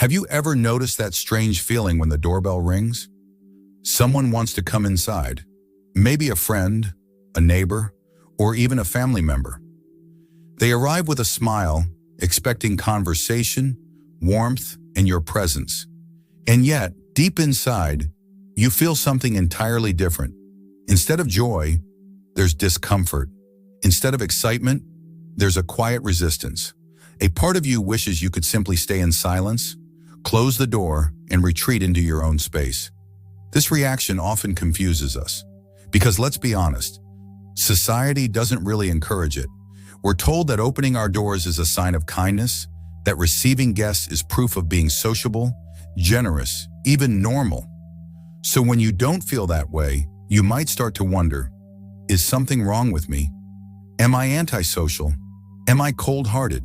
Have you ever noticed that strange feeling when the doorbell rings? Someone wants to come inside, maybe a friend, a neighbor, or even a family member. They arrive with a smile, expecting conversation, warmth, and your presence. And yet, deep inside, you feel something entirely different. Instead of joy, there's discomfort. Instead of excitement, there's a quiet resistance. A part of you wishes you could simply stay in silence, close the door, and retreat into your own space. This reaction often confuses us, because let's be honest, society doesn't really encourage it. We're told that opening our doors is a sign of kindness, that receiving guests is proof of being sociable, generous, even normal. So when you don't feel that way, you might start to wonder, is something wrong with me? Am I antisocial? Am I cold-hearted?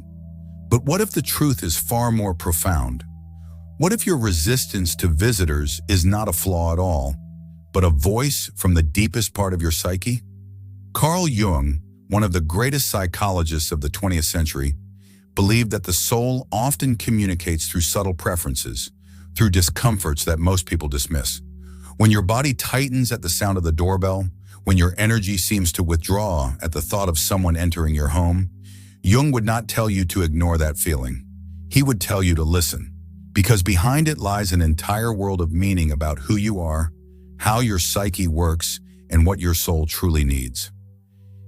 But what if the truth is far more profound? What if your resistance to visitors is not a flaw at all, but a voice from the deepest part of your psyche? Carl Jung, one of the greatest psychologists of the 20th century, believed that the soul often communicates through subtle preferences, through discomforts that most people dismiss. When your body tightens at the sound of the doorbell, when your energy seems to withdraw at the thought of someone entering your home, Jung would not tell you to ignore that feeling. He would tell you to listen, because behind it lies an entire world of meaning about who you are, how your psyche works, and what your soul truly needs.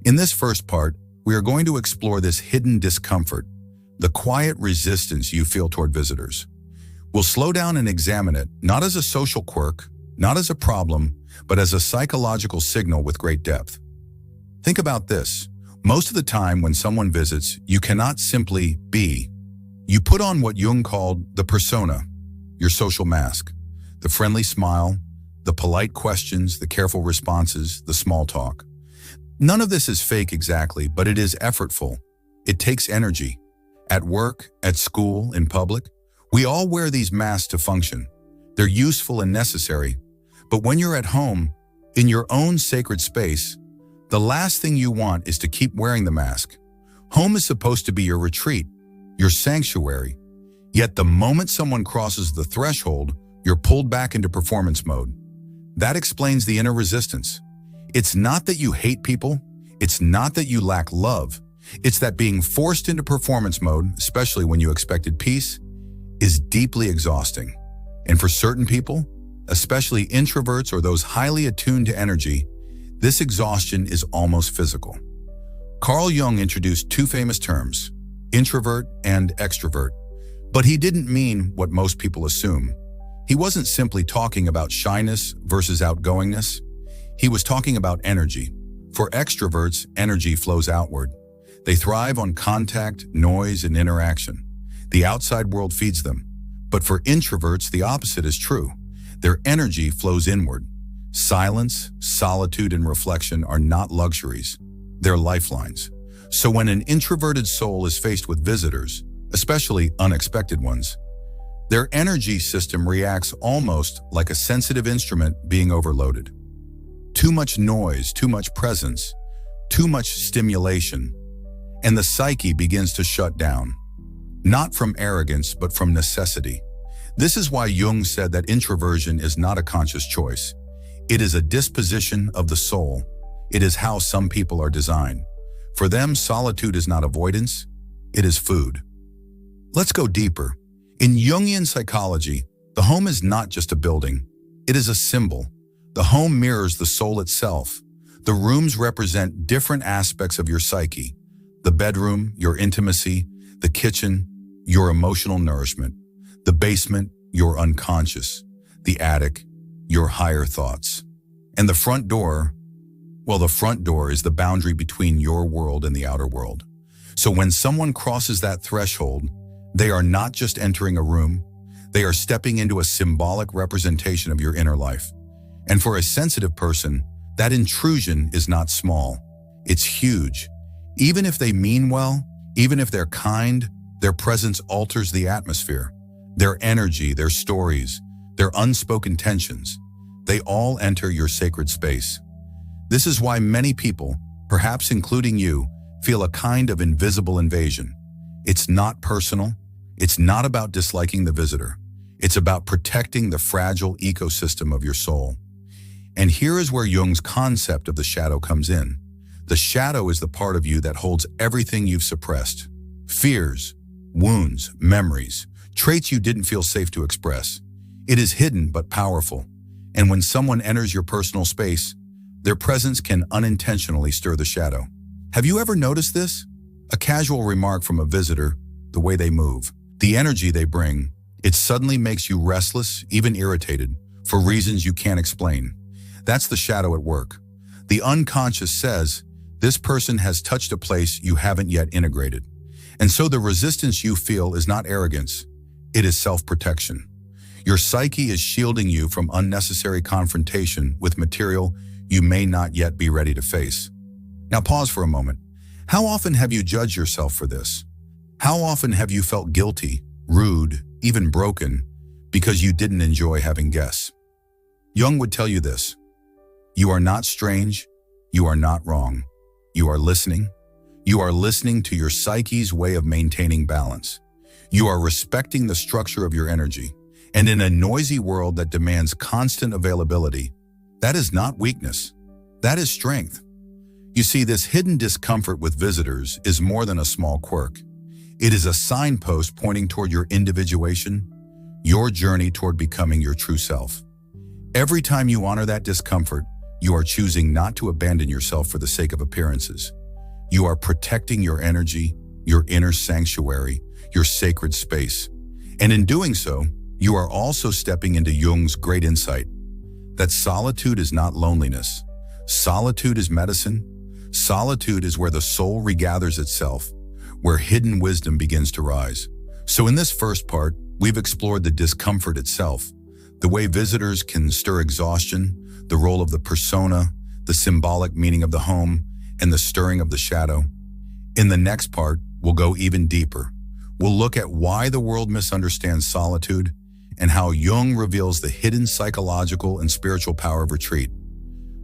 In this first part, we are going to explore this hidden discomfort, the quiet resistance you feel toward visitors. We'll slow down and examine it, not as a social quirk, not as a problem, but as a psychological signal with great depth. Think about this. Most of the time when someone visits, you cannot simply be. You put on what Jung called the persona, your social mask, the friendly smile, the polite questions, the careful responses, the small talk. None of this is fake exactly, but it is effortful. It takes energy. At work, at school, in public, we all wear these masks to function. They're useful and necessary. But when you're at home, in your own sacred space, the last thing you want is to keep wearing the mask. Home is supposed to be your retreat, your sanctuary. Yet the moment someone crosses the threshold, you're pulled back into performance mode. That explains the inner resistance. It's not that you hate people. It's not that you lack love. It's that being forced into performance mode, especially when you expected peace, is deeply exhausting. And for certain people, especially introverts or those highly attuned to energy, this exhaustion is almost physical. Carl Jung introduced two famous terms, introvert and extrovert, but he didn't mean what most people assume. He wasn't simply talking about shyness versus outgoingness. He was talking about energy. For extroverts, energy flows outward. They thrive on contact, noise, and interaction. The outside world feeds them. But for introverts, the opposite is true. Their energy flows inward. Silence, solitude, and reflection are not luxuries. They're lifelines. So when an introverted soul is faced with visitors, especially unexpected ones, their energy system reacts almost like a sensitive instrument being overloaded. Too much noise, too much presence, too much stimulation, and the psyche begins to shut down. Not from arrogance, but from necessity. This is why Jung said that introversion is not a conscious choice. It is a disposition of the soul. It is how some people are designed. For them, solitude is not avoidance, it is food. Let's go deeper. In Jungian psychology, the home is not just a building, it is a symbol. The home mirrors the soul itself. The rooms represent different aspects of your psyche. The bedroom, your intimacy, the kitchen, your emotional nourishment, the basement, your unconscious, the attic, your higher thoughts. And the front door, well, the front door is the boundary between your world and the outer world. So when someone crosses that threshold, they are not just entering a room, they are stepping into a symbolic representation of your inner life. And for a sensitive person, that intrusion is not small. It's huge. Even if they mean well, even if they're kind, their presence alters the atmosphere. Their energy, their stories, their unspoken tensions, they all enter your sacred space. This is why many people, perhaps including you, feel a kind of invisible invasion. It's not personal, It's not about disliking the visitor. It's about protecting the fragile ecosystem of your soul. And here is where Jung's concept of the shadow comes in. The shadow is the part of you that holds everything you've suppressed. Fears, wounds, memories, traits you didn't feel safe to express. It is hidden but powerful. And when someone enters your personal space, their presence can unintentionally stir the shadow. Have you ever noticed this? A casual remark from a visitor, the way they move, the energy they bring, it suddenly makes you restless, even irritated, for reasons you can't explain. That's the shadow at work. The unconscious says, this person has touched a place you haven't yet integrated. And so the resistance you feel is not arrogance, it is self-protection. Your psyche is shielding you from unnecessary confrontation with material you may not yet be ready to face. Now pause for a moment. How often have you judged yourself for this? How often have you felt guilty, rude, even broken, because you didn't enjoy having guests? Jung would tell you this. You are not strange. You are not wrong. You are listening. You are listening to your psyche's way of maintaining balance. You are respecting the structure of your energy. And in a noisy world that demands constant availability, that is not weakness. That is strength. You see, this hidden discomfort with visitors is more than a small quirk. It is a signpost pointing toward your individuation, your journey toward becoming your true self. Every time you honor that discomfort, you are choosing not to abandon yourself for the sake of appearances. You are protecting your energy, your inner sanctuary, your sacred space. And in doing so, you are also stepping into Jung's great insight that solitude is not loneliness. Solitude is medicine. Solitude is where the soul regathers itself, where hidden wisdom begins to rise. So in this first part, we've explored the discomfort itself, the way visitors can stir exhaustion, the role of the persona, the symbolic meaning of the home, and the stirring of the shadow. In the next part, we'll go even deeper. We'll look at why the world misunderstands solitude and how Jung reveals the hidden psychological and spiritual power of retreat.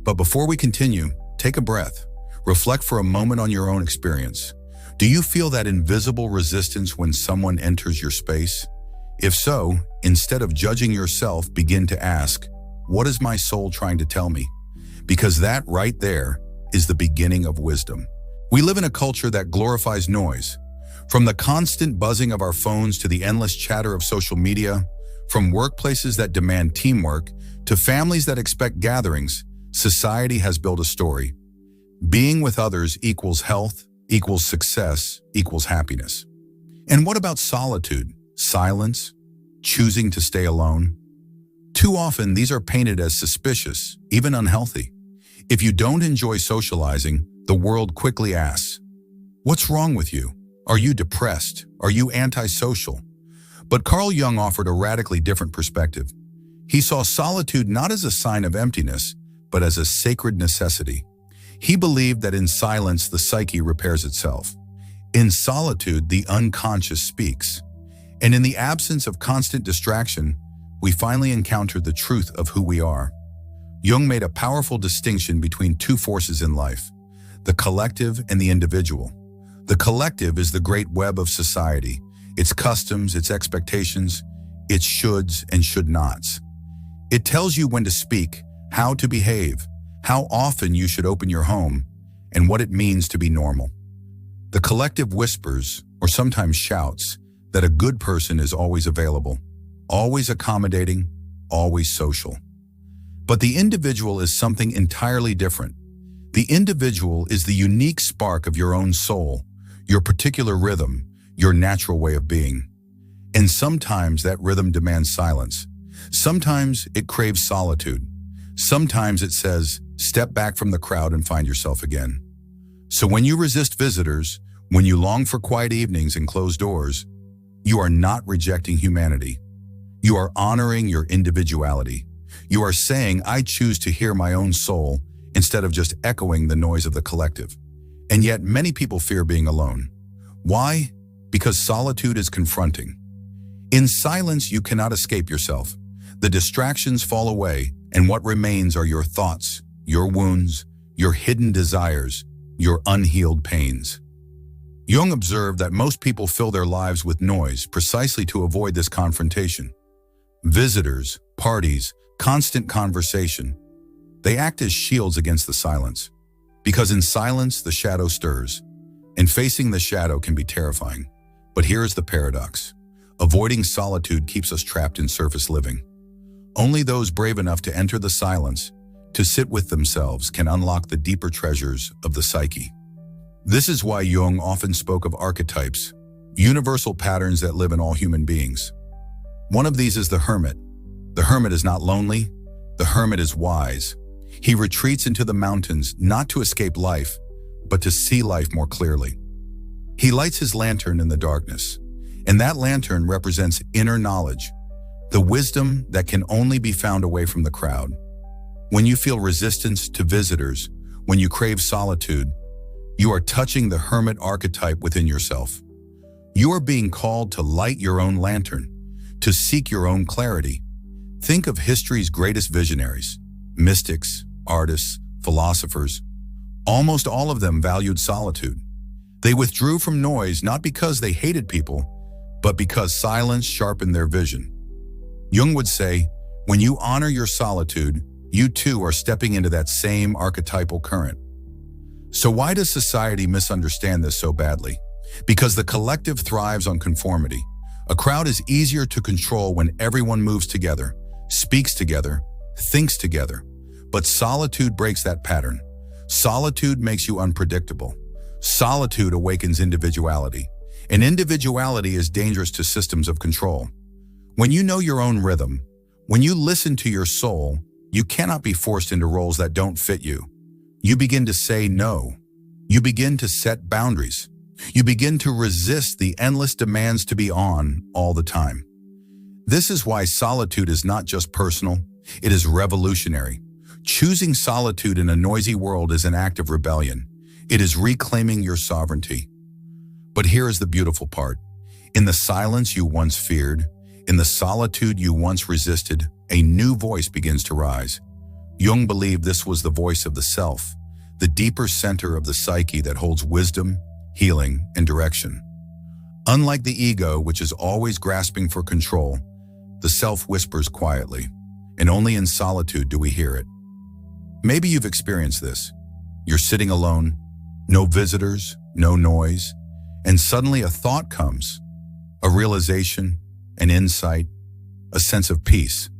But before we continue, take a breath. Reflect for a moment on your own experience. Do you feel that invisible resistance when someone enters your space? If so, instead of judging yourself, begin to ask, what is my soul trying to tell me? Because that right there is the beginning of wisdom. We live in a culture that glorifies noise. From the constant buzzing of our phones to the endless chatter of social media, from workplaces that demand teamwork to families that expect gatherings, society has built a story. Being with others equals health, equals success, equals happiness. And what about solitude, silence, choosing to stay alone? Too often, these are painted as suspicious, even unhealthy. If you don't enjoy socializing, the world quickly asks, what's wrong with you? Are you depressed? Are you antisocial? But Carl Jung offered a radically different perspective. He saw solitude not as a sign of emptiness, but as a sacred necessity. He believed that in silence, the psyche repairs itself. In solitude, the unconscious speaks. And in the absence of constant distraction, we finally encounter the truth of who we are. Jung made a powerful distinction between two forces in life, the collective and the individual. The collective is the great web of society, its customs, its expectations, its shoulds and should nots. It tells you when to speak, how to behave, how often you should open your home, and what it means to be normal. The collective whispers, or sometimes shouts, that a good person is always available, always accommodating, always social. But the individual is something entirely different. The individual is the unique spark of your own soul, your particular rhythm, your natural way of being. And sometimes that rhythm demands silence. Sometimes it craves solitude. Sometimes it says, step back from the crowd and find yourself again. So when you resist visitors, when you long for quiet evenings and closed doors, you are not rejecting humanity. You are honoring your individuality. You are saying, I choose to hear my own soul instead of just echoing the noise of the collective. And yet many people fear being alone. Why? Because solitude is confronting. In silence, you cannot escape yourself. The distractions fall away, and what remains are your thoughts, your wounds, your hidden desires, your unhealed pains. Jung observed that most people fill their lives with noise precisely to avoid this confrontation. Visitors, parties, constant conversation. They act as shields against the silence. Because in silence, the shadow stirs. And facing the shadow can be terrifying. But here is the paradox. Avoiding solitude keeps us trapped in surface living. Only those brave enough to enter the silence, to sit with themselves, can unlock the deeper treasures of the psyche. This is why Jung often spoke of archetypes, universal patterns that live in all human beings. One of these is the hermit. The hermit is not lonely. The hermit is wise. He retreats into the mountains not to escape life, but to see life more clearly. He lights his lantern in the darkness, and that lantern represents inner knowledge, the wisdom that can only be found away from the crowd. When you feel resistance to visitors, when you crave solitude, you are touching the hermit archetype within yourself. You are being called to light your own lantern, to seek your own clarity. Think of history's greatest visionaries, mystics, artists, philosophers. Almost all of them valued solitude. They withdrew from noise not because they hated people, but because silence sharpened their vision. Jung would say, when you honor your solitude, you too are stepping into that same archetypal current. So why does society misunderstand this so badly? Because the collective thrives on conformity. A crowd is easier to control when everyone moves together, speaks together, thinks together. But solitude breaks that pattern. Solitude makes you unpredictable. Solitude awakens individuality. And individuality is dangerous to systems of control. When you know your own rhythm, when you listen to your soul, you cannot be forced into roles that don't fit you. You begin to say no. You begin to set boundaries. You begin to resist the endless demands to be on all the time. This is why solitude is not just personal, it is revolutionary. Choosing solitude in a noisy world is an act of rebellion. It is reclaiming your sovereignty. But here is the beautiful part. In the silence you once feared, in the solitude you once resisted, a new voice begins to rise. Jung believed this was the voice of the self, the deeper center of the psyche that holds wisdom, healing, and direction. Unlike the ego, which is always grasping for control, the self whispers quietly, and only in solitude do we hear it. Maybe you've experienced this. You're sitting alone, no visitors, no noise, and suddenly a thought comes, a realization, an insight, a sense of peace.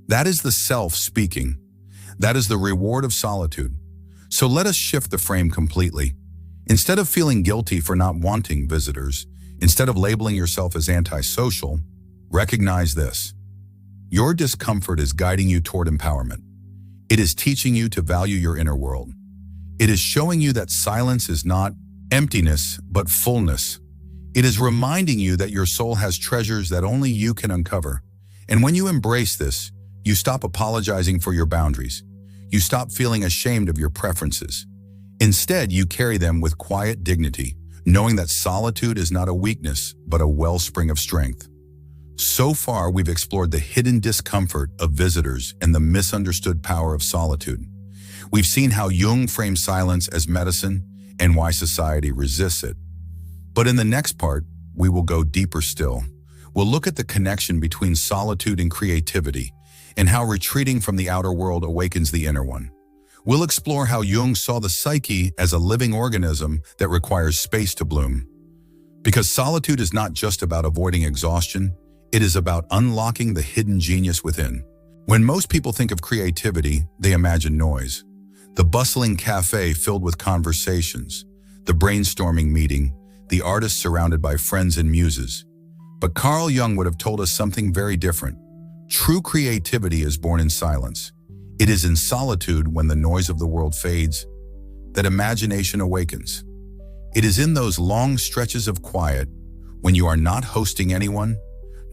That is the self speaking. That is the reward of solitude. So let us shift the frame completely. Instead of feeling guilty for not wanting visitors, instead of labeling yourself as antisocial, recognize this. Your discomfort is guiding you toward empowerment. It is teaching you to value your inner world. It is showing you that silence is not emptiness, but fullness. It is reminding you that your soul has treasures that only you can uncover. And when you embrace this, you stop apologizing for your boundaries. You stop feeling ashamed of your preferences. Instead, you carry them with quiet dignity, knowing that solitude is not a weakness, but a wellspring of strength. So far, we've explored the hidden discomfort of visitors and the misunderstood power of solitude. We've seen how Jung frames silence as medicine and why society resists it. But in the next part, we will go deeper still. We'll look at the connection between solitude and creativity, and how retreating from the outer world awakens the inner one. We'll explore how Jung saw the psyche as a living organism that requires space to bloom. Because solitude is not just about avoiding exhaustion, it is about unlocking the hidden genius within. When most people think of creativity, they imagine noise. The bustling cafe filled with conversations, the brainstorming meeting, the artist surrounded by friends and muses. But Carl Jung would have told us something very different. True creativity is born in silence. It is in solitude, when the noise of the world fades, that imagination awakens. It is in those long stretches of quiet, when you are not hosting anyone,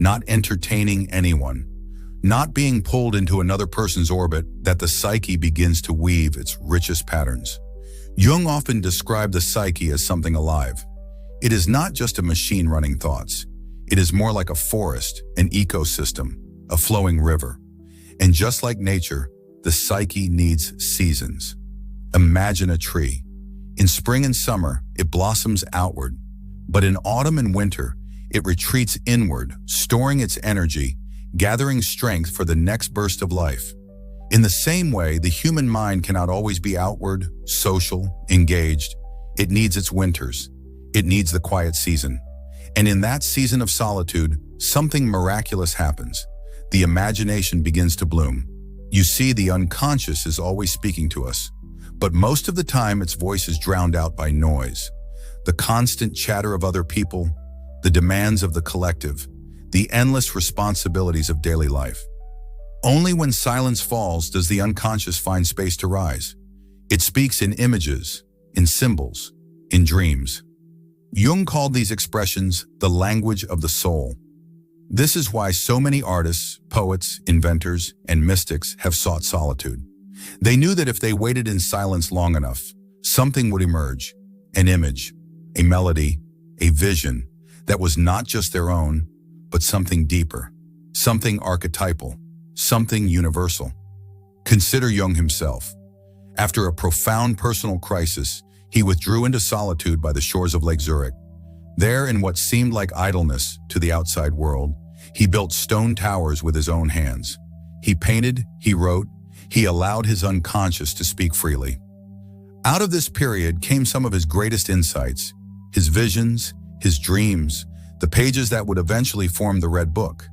not entertaining anyone, not being pulled into another person's orbit, that the psyche begins to weave its richest patterns. Jung often described the psyche as something alive. It is not just a machine running thoughts. It is more like a forest, an ecosystem, a flowing river. And just like nature, the psyche needs seasons. Imagine a tree. In spring and summer, it blossoms outward, But in autumn and winter, it retreats inward, storing its energy, gathering strength for the next burst of life. In the same way, the human mind cannot always be outward, social, engaged. It needs its winters. It needs the quiet season. And in that season of solitude, something miraculous happens. The imagination begins to bloom. You see, the unconscious is always speaking to us, but most of the time its voice is drowned out by noise. The constant chatter of other people, the demands of the collective, the endless responsibilities of daily life. Only when silence falls does the unconscious find space to rise. It speaks in images, in symbols, in dreams. Jung called these expressions the language of the soul. This is why so many artists, poets, inventors, and mystics have sought solitude. They knew that if they waited in silence long enough, something would emerge, an image, a melody, a vision that was not just their own, but something deeper, something archetypal, something universal. Consider Jung himself. After a profound personal crisis, he withdrew into solitude by the shores of Lake Zurich. There, in what seemed like idleness to the outside world, he built stone towers with his own hands. He painted, he wrote, he allowed his unconscious to speak freely. Out of this period came some of his greatest insights, his visions, his dreams, the pages that would eventually form the Red Book.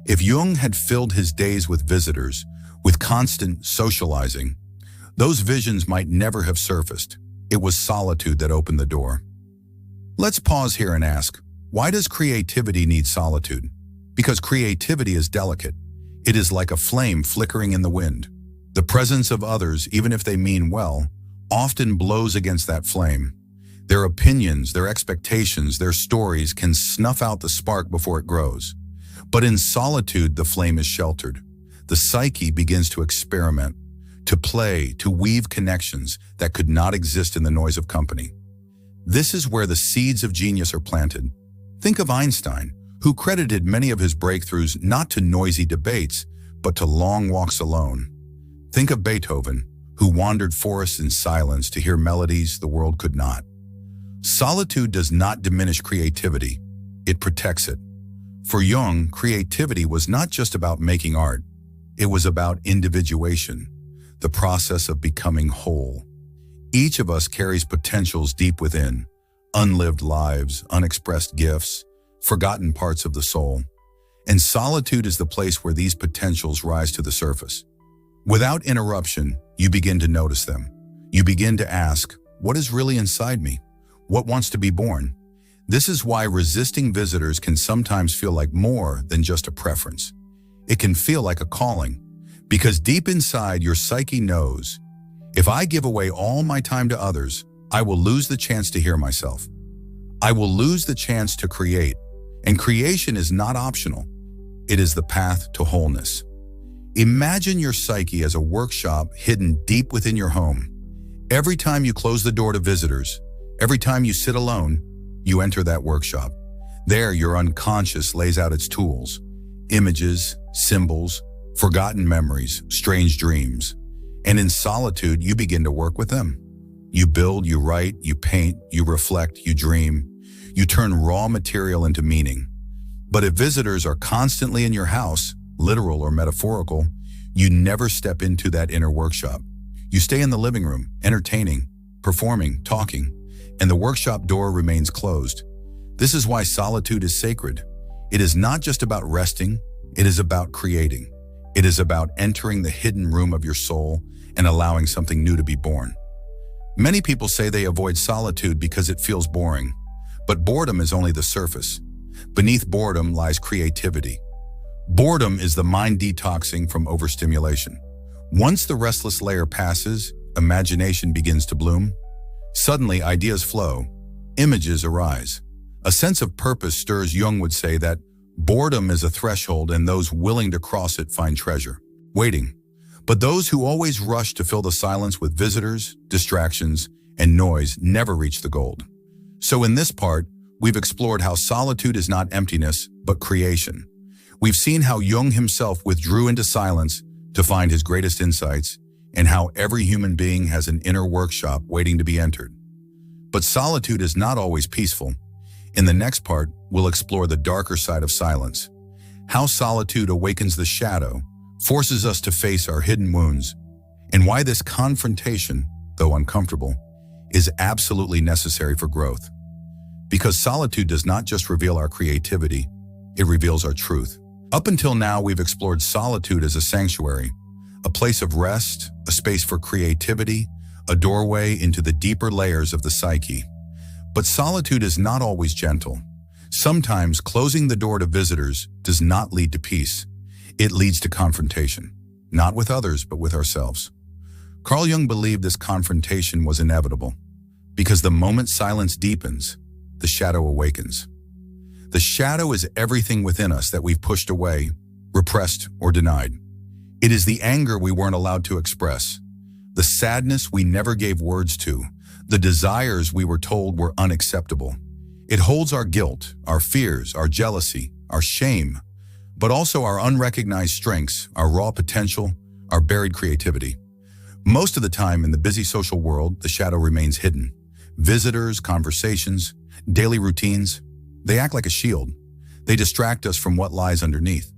If Jung had filled his days with visitors, with constant socializing, those visions might never have surfaced. It was solitude that opened the door. Let's pause here and ask, why does creativity need solitude? Because creativity is delicate. It is like a flame flickering in the wind. The presence of others, even if they mean well, often blows against that flame. Their opinions, their expectations, their stories can snuff out the spark before it grows. But in solitude, the flame is sheltered. The psyche begins to experiment, to play, to weave connections that could not exist in the noise of company. This is where the seeds of genius are planted. Think of Einstein, who credited many of his breakthroughs not to noisy debates, but to long walks alone. Think of Beethoven, who wandered forests in silence to hear melodies the world could not. Solitude does not diminish creativity, it protects it. For Jung, creativity was not just about making art, it was about individuation, the process of becoming whole. Each of us carries potentials deep within, unlived lives, unexpressed gifts, forgotten parts of the soul. And solitude is the place where these potentials rise to the surface. Without interruption, you begin to notice them. You begin to ask, what is really inside me? What wants to be born? This is why resisting visitors can sometimes feel like more than just a preference. It can feel like a calling, because deep inside your psyche knows, if I give away all my time to others, I will lose the chance to hear myself. I will lose the chance to create, and creation is not optional. It is the path to wholeness. Imagine your psyche as a workshop hidden deep within your home. Every time you close the door to visitors, every time you sit alone, you enter that workshop. There, your unconscious lays out its tools, images, symbols, forgotten memories, strange dreams. And in solitude, you begin to work with them. You build, you write, you paint, you reflect, you dream. You turn raw material into meaning. But if visitors are constantly in your house, literal or metaphorical, you never step into that inner workshop. You stay in the living room, entertaining, performing, talking, and the workshop door remains closed. This is why solitude is sacred. It is not just about resting, it is about creating. It is about entering the hidden room of your soul and allowing something new to be born. Many people say they avoid solitude because it feels boring, but boredom is only the surface. Beneath boredom lies creativity. Boredom is the mind detoxing from overstimulation. Once the restless layer passes, imagination begins to bloom. Suddenly, ideas flow, images arise. A sense of purpose stirs. Jung would say that boredom is a threshold and those willing to cross it find treasure, waiting. But those who always rush to fill the silence with visitors, distractions, and noise never reach the gold. So in this part, we've explored how solitude is not emptiness, but creation. We've seen how Jung himself withdrew into silence to find his greatest insights, and how every human being has an inner workshop waiting to be entered. But solitude is not always peaceful. In the next part, we'll explore the darker side of silence, how solitude awakens the shadow, forces us to face our hidden wounds, and why this confrontation, though uncomfortable, is absolutely necessary for growth. Because solitude does not just reveal our creativity, it reveals our truth. Up until now, we've explored solitude as a sanctuary, a place of rest, a space for creativity, a doorway into the deeper layers of the psyche. But solitude is not always gentle. Sometimes closing the door to visitors does not lead to peace. It leads to confrontation, not with others, but with ourselves. Carl Jung believed this confrontation was inevitable, because the moment silence deepens, the shadow awakens. The shadow is everything within us that we've pushed away, repressed, or denied. It is the anger we weren't allowed to express, the sadness we never gave words to, the desires we were told were unacceptable. It holds our guilt, our fears, our jealousy, our shame, but also our unrecognized strengths, our raw potential, our buried creativity. Most of the time in the busy social world, the shadow remains hidden. Visitors, conversations, daily routines, they act like a shield. They distract us from what lies underneath.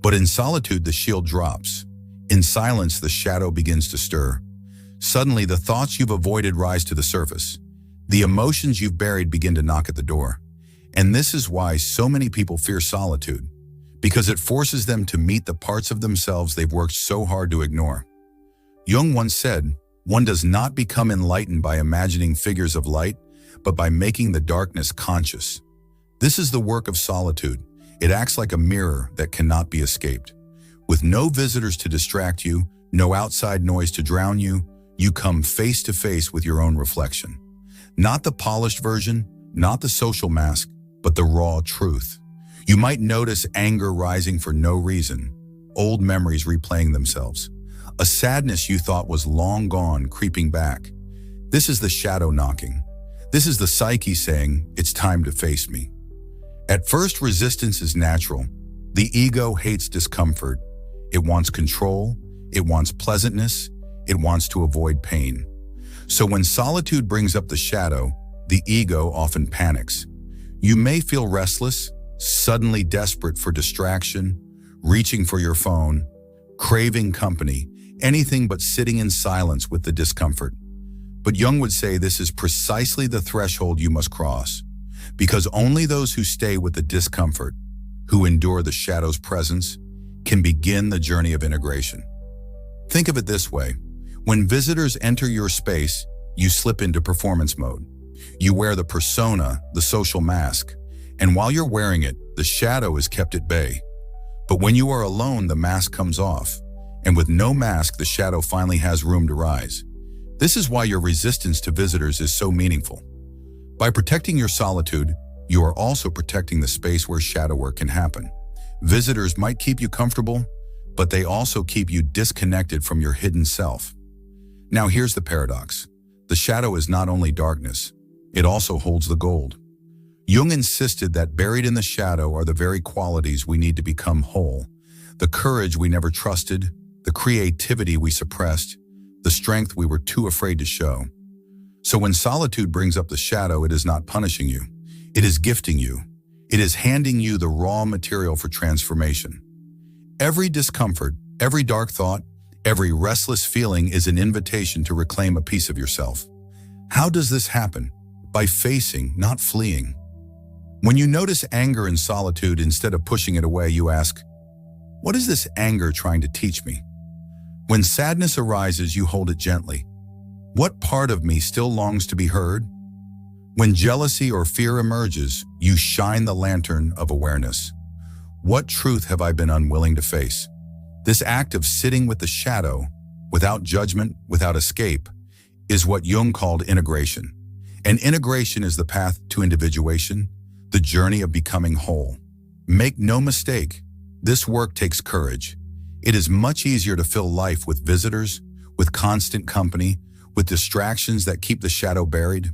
But in solitude, the shield drops. In silence, the shadow begins to stir. Suddenly, the thoughts you've avoided rise to the surface. The emotions you've buried begin to knock at the door. And this is why so many people fear solitude, because it forces them to meet the parts of themselves they've worked so hard to ignore. Jung once said, "One does not become enlightened by imagining figures of light, but by making the darkness conscious." This is the work of solitude. It acts like a mirror that cannot be escaped. With no visitors to distract you, no outside noise to drown you, you come face to face with your own reflection. Not the polished version, not the social mask, but the raw truth. You might notice anger rising for no reason, old memories replaying themselves, a sadness you thought was long gone creeping back. This is the shadow knocking. This is the psyche saying, "It's time to face me." At first, resistance is natural. The ego hates discomfort. It wants control. It wants pleasantness. It wants to avoid pain. So when solitude brings up the shadow, the ego often panics. You may feel restless, suddenly desperate for distraction, reaching for your phone, craving company, anything but sitting in silence with the discomfort. But Jung would say this is precisely the threshold you must cross, because only those who stay with the discomfort, who endure the shadow's presence, can begin the journey of integration. Think of it this way. When visitors enter your space, you slip into performance mode. You wear the persona, the social mask, and while you're wearing it, the shadow is kept at bay. But when you are alone, the mask comes off, and with no mask, the shadow finally has room to rise. This is why your resistance to visitors is so meaningful. By protecting your solitude, you are also protecting the space where shadow work can happen. Visitors might keep you comfortable, but they also keep you disconnected from your hidden self. Now here's the paradox. The shadow is not only darkness, it also holds the gold. Jung insisted that buried in the shadow are the very qualities we need to become whole. The courage we never trusted, the creativity we suppressed, the strength we were too afraid to show. So when solitude brings up the shadow, it is not punishing you. It is gifting you. It is handing you the raw material for transformation. Every discomfort, every dark thought, every restless feeling is an invitation to reclaim a piece of yourself. How does this happen? By facing, not fleeing. When you notice anger in solitude, instead of pushing it away, you ask, "What is this anger trying to teach me?" When sadness arises, you hold it gently. What part of me still longs to be heard? When jealousy or fear emerges, you shine the lantern of awareness. What truth have I been unwilling to face? This act of sitting with the shadow, without judgment, without escape, is what Jung called integration. And integration is the path to individuation, the journey of becoming whole. Make no mistake, this work takes courage. It is much easier to fill life with visitors, with constant company, with distractions that keep the shadow buried.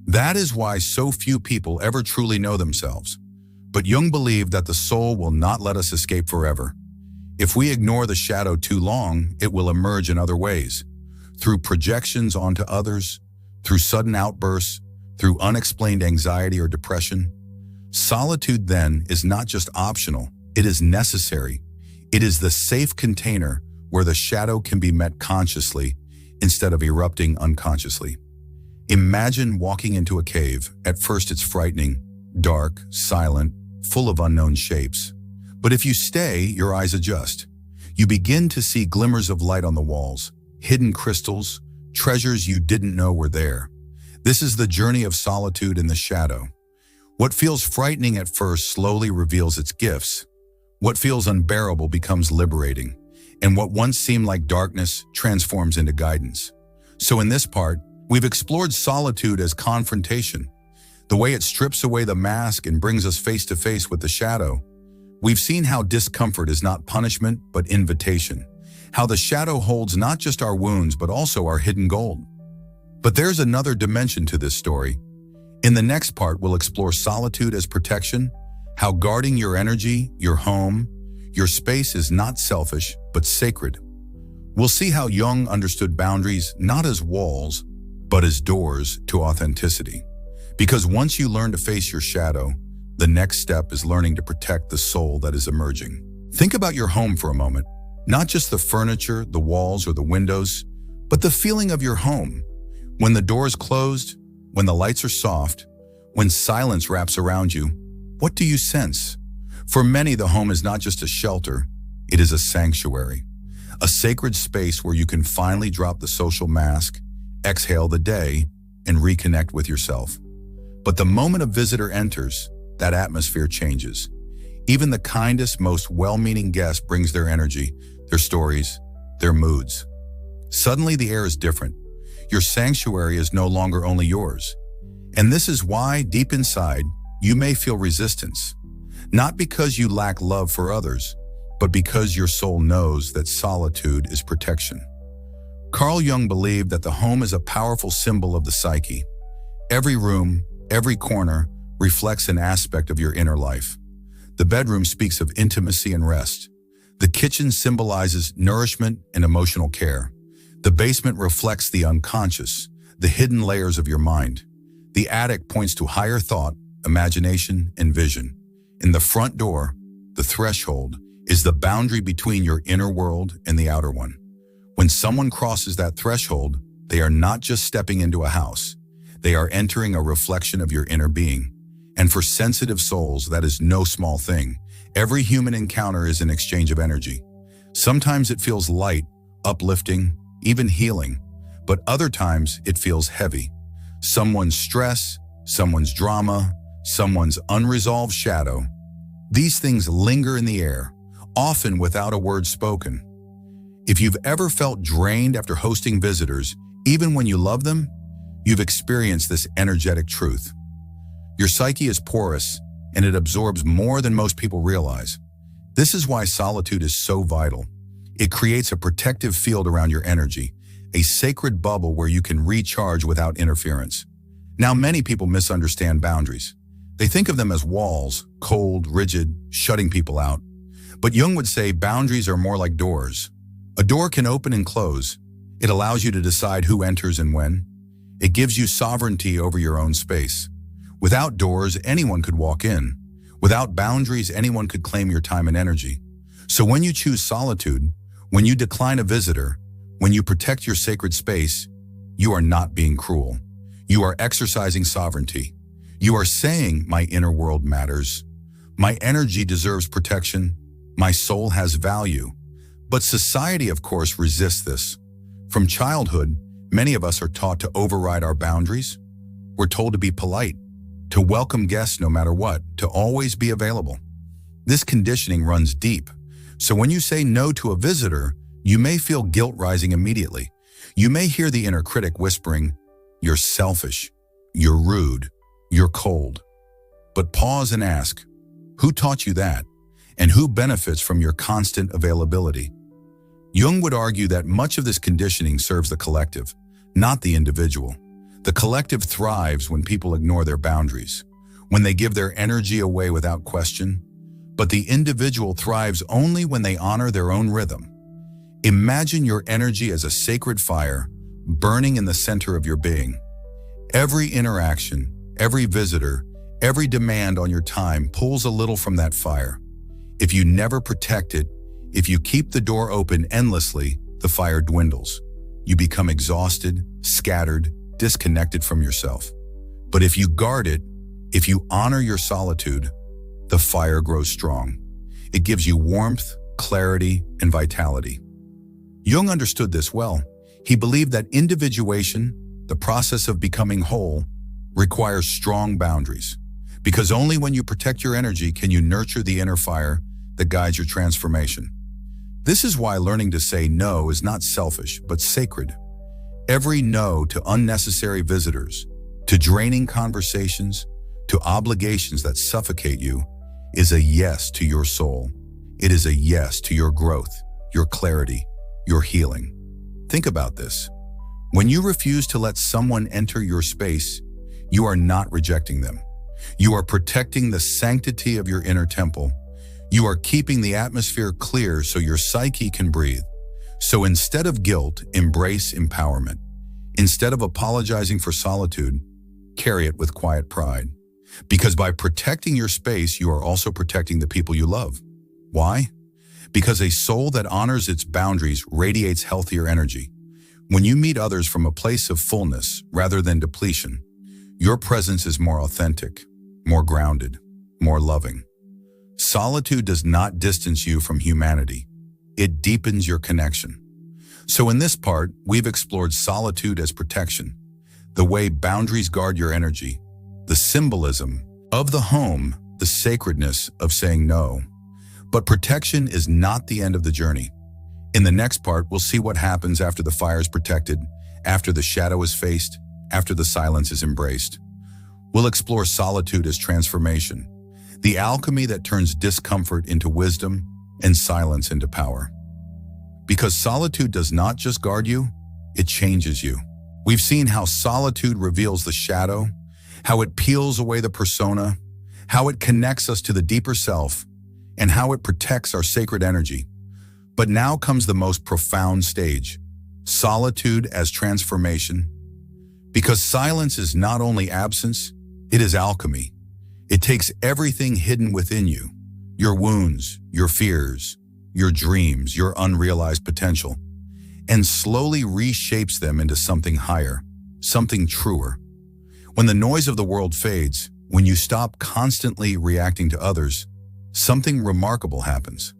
That is why so few people ever truly know themselves. But Jung believed that the soul will not let us escape forever. If we ignore the shadow too long, it will emerge in other ways, through projections onto others, through sudden outbursts, through unexplained anxiety or depression. Solitude, then, is not just optional, it is necessary. It is the safe container where the shadow can be met consciously instead of erupting unconsciously. Imagine walking into a cave. At first it's frightening, dark, silent, full of unknown shapes. But if you stay, your eyes adjust. You begin to see glimmers of light on the walls, hidden crystals, treasures you didn't know were there. This is the journey of solitude in the shadow. What feels frightening at first slowly reveals its gifts. What feels unbearable becomes liberating, and what once seemed like darkness transforms into guidance. So in this part, we've explored solitude as confrontation, the way it strips away the mask and brings us face to face with the shadow. We've seen how discomfort is not punishment, but invitation, how the shadow holds not just our wounds, but also our hidden gold. But there's another dimension to this story. In the next part, we'll explore solitude as protection, how guarding your energy, your home, your space is not selfish, but sacred. We'll see how Jung understood boundaries not as walls, but as doors to authenticity. Because once you learn to face your shadow, the next step is learning to protect the soul that is emerging. Think about your home for a moment, not just the furniture, the walls, or the windows, but the feeling of your home. When the door is closed, when the lights are soft, when silence wraps around you, what do you sense? For many, the home is not just a shelter, it is a sanctuary, a sacred space where you can finally drop the social mask, exhale the day, and reconnect with yourself. But the moment a visitor enters, that atmosphere changes. Even the kindest, most well-meaning guest brings their energy, their stories, their moods. Suddenly the air is different. Your sanctuary is no longer only yours. And this is why, deep inside, you may feel resistance. Not because you lack love for others, but because your soul knows that solitude is protection. Carl Jung believed that the home is a powerful symbol of the psyche. Every room, every corner, reflects an aspect of your inner life. The bedroom speaks of intimacy and rest. The kitchen symbolizes nourishment and emotional care. The basement reflects the unconscious, the hidden layers of your mind. The attic points to higher thought, imagination, and vision. In the front door, the threshold, is the boundary between your inner world and the outer one. When someone crosses that threshold, they are not just stepping into a house. They are entering a reflection of your inner being. And for sensitive souls, that is no small thing. Every human encounter is an exchange of energy. Sometimes it feels light, uplifting, even healing, but other times it feels heavy. Someone's stress, someone's drama, someone's unresolved shadow. These things linger in the air, often without a word spoken. If you've ever felt drained after hosting visitors, even when you love them, you've experienced this energetic truth. Your psyche is porous, and it absorbs more than most people realize. This is why solitude is so vital. It creates a protective field around your energy, a sacred bubble where you can recharge without interference. Now, many people misunderstand boundaries. They think of them as walls, cold, rigid, shutting people out. But Jung would say boundaries are more like doors. A door can open and close. It allows you to decide who enters and when. It gives you sovereignty over your own space. Without doors, anyone could walk in. Without boundaries, anyone could claim your time and energy. So when you choose solitude, when you decline a visitor, when you protect your sacred space, you are not being cruel. You are exercising sovereignty. You are saying, my inner world matters. My energy deserves protection. My soul has value. But society, of course, resists this. From childhood, many of us are taught to override our boundaries. We're told to be polite, to welcome guests no matter what, to always be available. This conditioning runs deep. So when you say no to a visitor, you may feel guilt rising immediately. You may hear the inner critic whispering, "You're selfish, you're rude, you're cold." But pause and ask, who taught you that? And who benefits from your constant availability? Jung would argue that much of this conditioning serves the collective, not the individual. The collective thrives when people ignore their boundaries, when they give their energy away without question. But the individual thrives only when they honor their own rhythm. Imagine your energy as a sacred fire burning in the center of your being. Every interaction, every visitor, Every demand on your time pulls a little from that fire. If you never protect it, if you keep the door open endlessly, the fire dwindles. You become exhausted, scattered, disconnected from yourself. But if you guard it, if you honor your solitude, the fire grows strong. It gives you warmth, clarity, and vitality. Jung understood this well. He believed that individuation, the process of becoming whole, requires strong boundaries. Because only when you protect your energy can you nurture the inner fire that guides your transformation. This is why learning to say no is not selfish, but sacred. Every no to unnecessary visitors, to draining conversations, to obligations that suffocate you, is a yes to your soul. It is a yes to your growth, your clarity, your healing. Think about this. When you refuse to let someone enter your space, you are not rejecting them. You are protecting the sanctity of your inner temple. You are keeping the atmosphere clear so your psyche can breathe. So instead of guilt, embrace empowerment. Instead of apologizing for solitude, carry it with quiet pride. Because by protecting your space, you are also protecting the people you love. Why? Because a soul that honors its boundaries radiates healthier energy. When you meet others from a place of fullness rather than depletion, your presence is more authentic, more grounded, more loving. Solitude does not distance you from humanity. It deepens your connection. So in this part, we've explored solitude as protection, the way boundaries guard your energy, the symbolism of the home, the sacredness of saying no. But protection is not the end of the journey. In the next part, we'll see what happens after the fire is protected, after the shadow is faced, after the silence is embraced. We'll explore solitude as transformation, the alchemy that turns discomfort into wisdom and silence into power. Because solitude does not just guard you, it changes you. We've seen how solitude reveals the shadow, how it peels away the persona, how it connects us to the deeper self, and how it protects our sacred energy. But now comes the most profound stage, solitude as transformation. Because silence is not only absence, it is alchemy. It takes everything hidden within you, your wounds, your fears, your dreams, your unrealized potential, and slowly reshapes them into something higher, something truer. When the noise of the world fades, when you stop constantly reacting to others, something remarkable happens.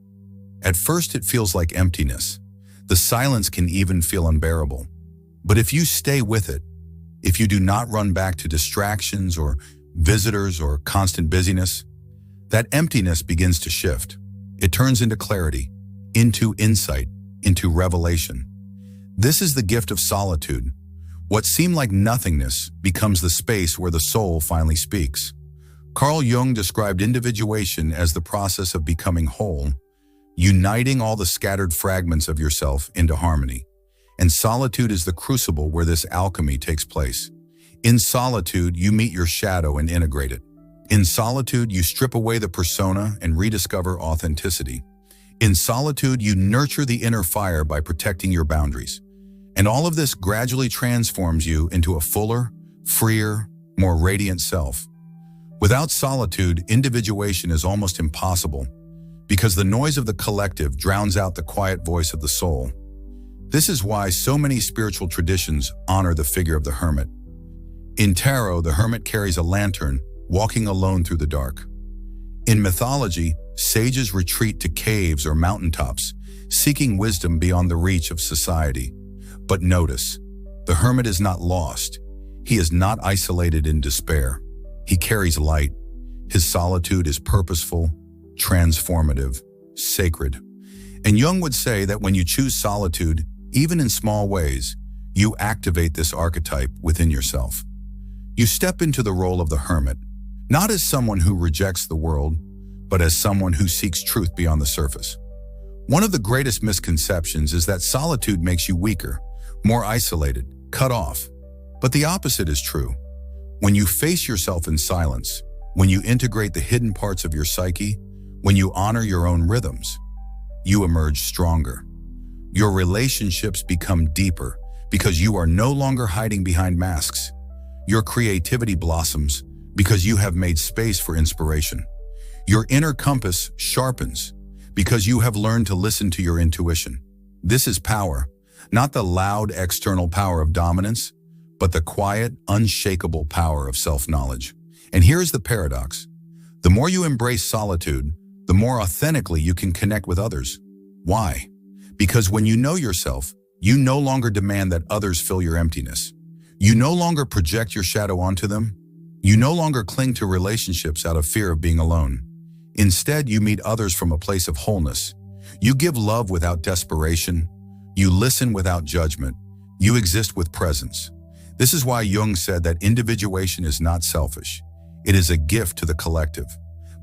At first, it feels like emptiness. The silence can even feel unbearable. But if you stay with it, if you do not run back to distractions or visitors or constant busyness, that emptiness begins to shift. It turns into clarity, into insight, into revelation. This is the gift of solitude. What seemed like nothingness becomes the space where the soul finally speaks. Carl Jung described individuation as the process of becoming whole, uniting all the scattered fragments of yourself into harmony. And solitude is the crucible where this alchemy takes place. In solitude, you meet your shadow and integrate it. In solitude, you strip away the persona and rediscover authenticity. In solitude, you nurture the inner fire by protecting your boundaries. And all of this gradually transforms you into a fuller, freer, more radiant self. Without solitude, individuation is almost impossible, because the noise of the collective drowns out the quiet voice of the soul. This is why so many spiritual traditions honor the figure of the hermit. In tarot, the hermit carries a lantern, walking alone through the dark. In mythology, sages retreat to caves or mountaintops, seeking wisdom beyond the reach of society. But notice, the hermit is not lost. He is not isolated in despair. He carries light. His solitude is purposeful, transformative, sacred. And Jung would say that when you choose solitude, even in small ways, you activate this archetype within yourself. You step into the role of the hermit, not as someone who rejects the world, but as someone who seeks truth beyond the surface. One of the greatest misconceptions is that solitude makes you weaker, more isolated, cut off. But the opposite is true. When you face yourself in silence, when you integrate the hidden parts of your psyche, when you honor your own rhythms, you emerge stronger. Your relationships become deeper because you are no longer hiding behind masks. Your creativity blossoms because you have made space for inspiration. Your inner compass sharpens because you have learned to listen to your intuition. This is power, not the loud external power of dominance, but the quiet, unshakable power of self-knowledge. And here's the paradox. The more you embrace solitude, the more authentically you can connect with others. Why? Because when you know yourself, you no longer demand that others fill your emptiness. You no longer project your shadow onto them. You no longer cling to relationships out of fear of being alone. Instead, you meet others from a place of wholeness. You give love without desperation. You listen without judgment. You exist with presence. This is why Jung said that individuation is not selfish. It is a gift to the collective.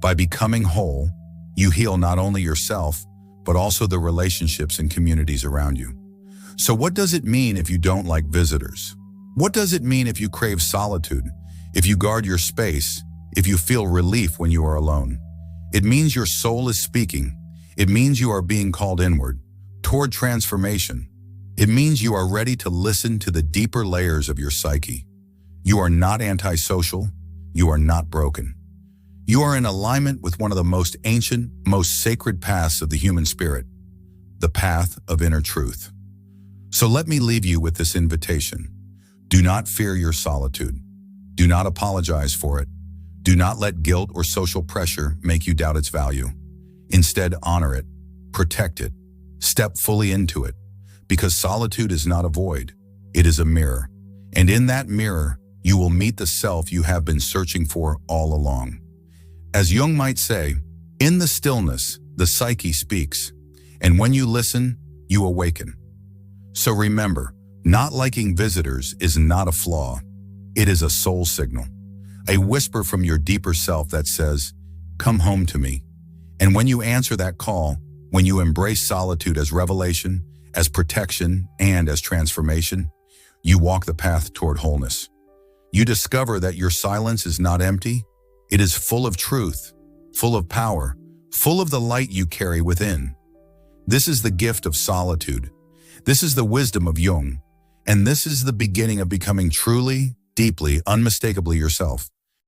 By becoming whole, you heal not only yourself, but also the relationships and communities around you. So what does it mean if you don't like visitors? What does it mean if you crave solitude? If you guard your space? If you feel relief when you are alone? It means your soul is speaking. It means you are being called inward, toward transformation. It means you are ready to listen to the deeper layers of your psyche. You are not antisocial. You are not broken. You are in alignment with one of the most ancient, most sacred paths of the human spirit, the path of inner truth. So let me leave you with this invitation. Do not fear your solitude. Do not apologize for it. Do not let guilt or social pressure make you doubt its value. Instead, honor it, protect it, step fully into it, because solitude is not a void, it is a mirror. And in that mirror, you will meet the self you have been searching for all along. As Jung might say, in the stillness, the psyche speaks, and when you listen, you awaken. So remember, not liking visitors is not a flaw. It is a soul signal, a whisper from your deeper self that says, come home to me. And when you answer that call, when you embrace solitude as revelation, as protection, and as transformation, you walk the path toward wholeness. You discover that your silence is not empty. It is full of truth, full of power, full of the light you carry within. This is the gift of solitude. This is the wisdom of Jung. And this is the beginning of becoming truly, deeply, unmistakably yourself.